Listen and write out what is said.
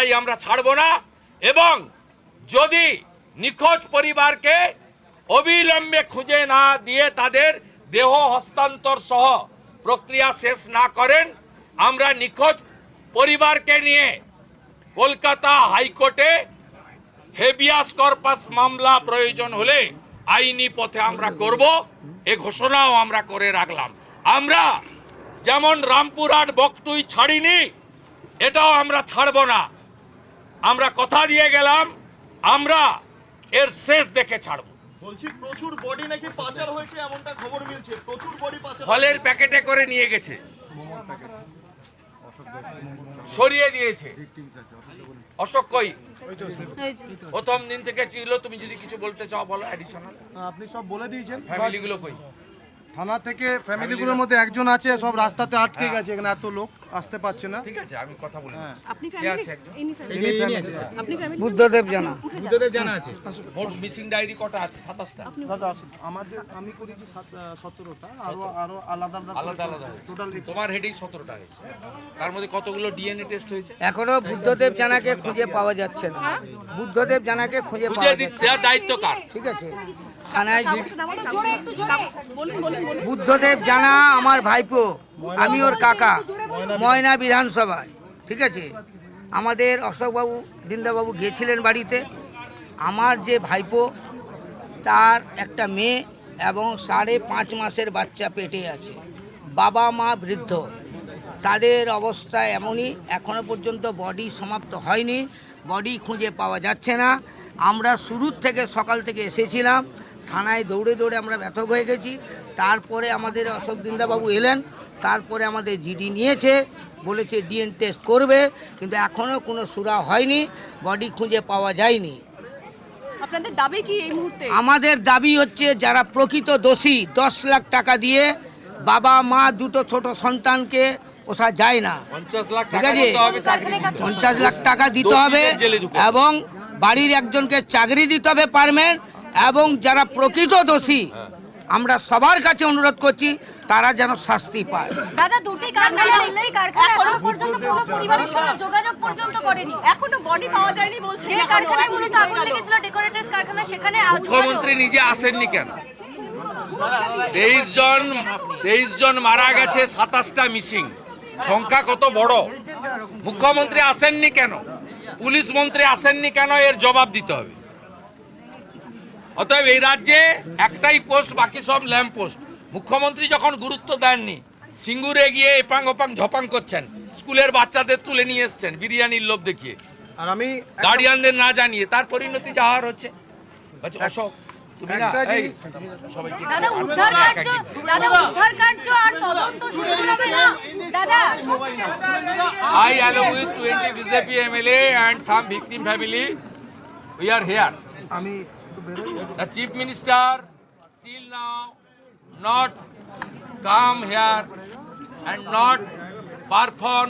লড়াই আমরা ছাড়ব না এবং যদি নিখোঁজ পরিবারকে অবিলম্বে খুঁজে না দিয়ে তাদের দেহ হস্তান্তর সহ প্রক্রিয়া শেষ না করেন আমরা নিখোঁজ পরিবারকে নিয়ে কলকাতা হাইকোর্টে হেবিয়াস কর্পাস মামলা প্রয়োজন হলে আইনি পথে আমরা করব এ ঘোষণাও আমরা করে রাখলাম। আমরা যেমন রামপুরহাট বকটুই ছাড়িনি এটাও আমরা ছাড়ব না। আমরা কথা দিয়ে গেলাম আমরা এর শেষ দেখে ছাড়ব। বলছি প্রচুর বডি নাকি পাচার হয়েছে এমনটা খবর মিলছে, প্রচুর বডি পাচার ফলের প্যাকেটে করে নিয়ে গেছে, সরিয়ে দিয়েছে। অশোক কই প্রথম দিন থেকে ছিল, তুমি যদি কিছু বলতে চাও বলো অ্যাডিশনাল। আপনি সব বলে দিয়েছেন। ফ্যামিলিগুলো কই? থানা থেকে ফ্যামিলিগুলোর মধ্যে একজন আছে, সব রাস্তাতে আটকে গেছে, এখানে এত লোক আসতে পারছে না। ঠিক আছে আমি কথা বলি। আপনি কে আছে একজন? আপনি ফ্যামিলি বুদ্ধদেব জানা আছে। মোট মিসিং ডায়েরি কটা আছে? 27টা। দাদা আমাদের আমি করেছি 17টা, আরো আলাদা আলাদা আলাদা টোটাল। তোমার হেডেই 17টা হয়েছে। তার মধ্যে কতগুলো ডিএনএ টেস্ট হয়েছে? এখনো বুদ্ধদেব জানাকে খুঁজে পাওয়া যাচ্ছে না। বুদ্ধদেব জানাকে খুঁজে খুঁজে পাওয়া যাচ্ছে দেওয়ার দায়িত্ব কার? ঠিক আছে, থানায় বলুন। বুদ্ধদেব জানা আমার ভাইপো, আমি ওর কাকা, ময়না বিধানসভায়। ঠিক আছে, আমাদের অশোকবাবু দিনদাবাবু গিয়েছিলেন বাড়িতে। আমার যে ভাইপো তার একটা মেয়ে এবং 5.5 মাসের বাচ্চা পেটে আছে, বাবা মা বৃদ্ধ, তাদের অবস্থা এমনই। এখনো পর্যন্ত বডি সমাপ্ত হয়নি, বডি খুঁজে পাওয়া যাচ্ছে না। আমরা শুরুর থেকে সকাল থেকে এসেছিলাম, থানায় দৌড়ে দৌড়ে আমরা ব্যথ হয়ে গেছি। তারপরে আমাদের অশোক দিনদাবাবু এলেন, তারপরে আমাদের জিডি নিয়েছে, বলেছে ডিএনএ টেস্ট করবে, কিন্তু এখনও কোনো সুরা হয়নি, বডি খুঁজে পাওয়া যায়নি। আপনাদের দাবি কি এই মুহূর্তে? আমাদের দাবি হচ্ছে যারা প্রকৃত দোষী 10 লাখ টাকা দিয়ে বাবা মা দুটো ছোট সন্তানকে পোষা যায় না। 50 লাখ ঠিক টাকা আছে, দিতে হবে, চাকরি দিতে হবে। 50 লাখ টাকা দিতে হবে দোষীদের জেলে ঢুকাতে হবে। এবং বাড়ির একজনকে চাকরি দিতে হবে পারমেন্ট। এবং যারা প্রকৃত দোষী আমরা সবার কাছে অনুরোধ করছি তারা যেন শাস্তি পায়। দাদা দুটি কারখানা এখনো পর্যন্ত কোনো পরিবারের সঙ্গে যোগাযোগ পর্যন্ত করেনি, এখনো বডি পাওয়া যায়নি বলছে। যে কারখানাগুলোতে আগুন লেগেছিল ডেকোরেটরস কারখানা, সেখানে মুখ্যমন্ত্রী নিজে আসেননি কেন? 23 জন মারা গেছে, 27টা মিসিং, সংখ্যা কত বড়। মুখ্যমন্ত্রী আসেননি কেন? পুলিশ মন্ত্রী আসেননি কেন? এর জবাব দিতে হবে। অতএব এই রাজ্যে একটাই পোস্ট, বাকি সব ল্যাম্প পোস্ট। মুখ্যমন্ত্রী যখন গুরুত্ব দেননি, সিঙ্গুরে গিয়ে এপাং ওপাং ঝপাং করছেন, স্কুলের বাচ্চাদের তুলে নিয়ে এসছেন বিরিয়ানির লোভ দেখিয়ে, আর আমি গার্ডিয়ানদের না জানিয়ে, তার পরিণতি যা হওয়ার হচ্ছে। অশোক তুমি না এই সবাইকে দাদা উদ্ধার কার্য আর তদন্ত শুরু হবে না দাদা। I along with 20 BJP MLA and some victim family, we are here. আমি The Chief Minister still now not come here and not perform